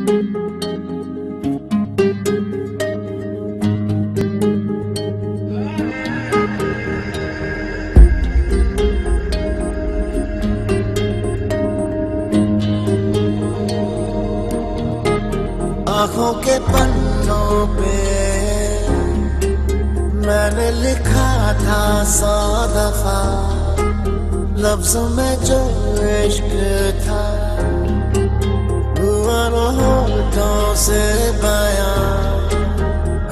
आंखों के पन्नों पे मैंने लिखा था 100 दफा लफ्जों में जो इश्क था हुआ न होठों से बयां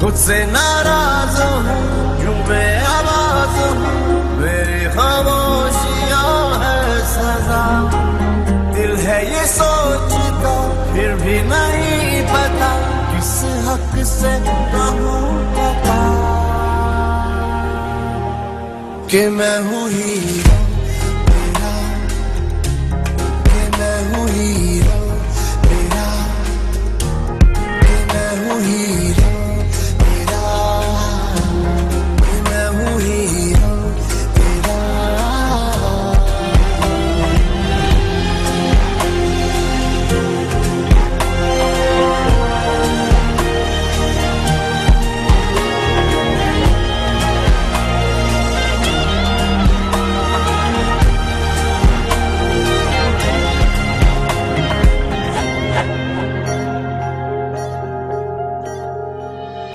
खुद से नाराज हूँ क्यों बेआवाज हूँ मेरी खामोशियां है सजा दिल है ये सोचता फिर भी नहीं पता किस हक से कहूँ पता कि मैं हूँ हीरो तेरा कि मैं हूँ हीरो तेरा कि मैं हूँ हीरो तेरा कि मैं हूँ हीरो तेरा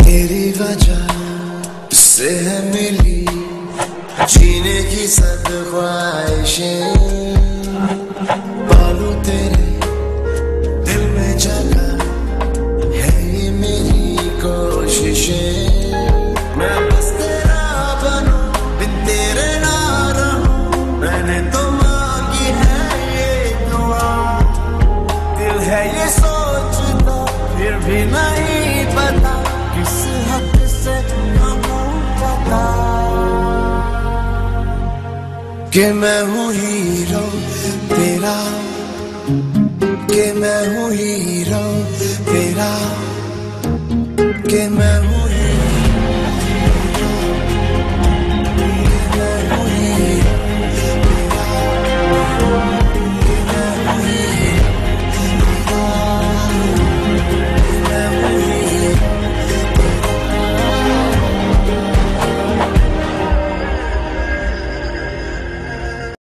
तेरी वजह से है मिली जीने की सब ख्वाहिशें पालू तेरे दिल में जगह है ये मेरी कोशिशें मैं बस तेरा बनूं बिन तेरे ना रहूं मैंने तो मांगी है ये दुआ दिल है ये सोचता फिर भी नहीं पता किस हक से कहूँ पता कि मैं हूँ हीरो तेरा कि मैं हूँ हीरो तेरा कि मैं हूँ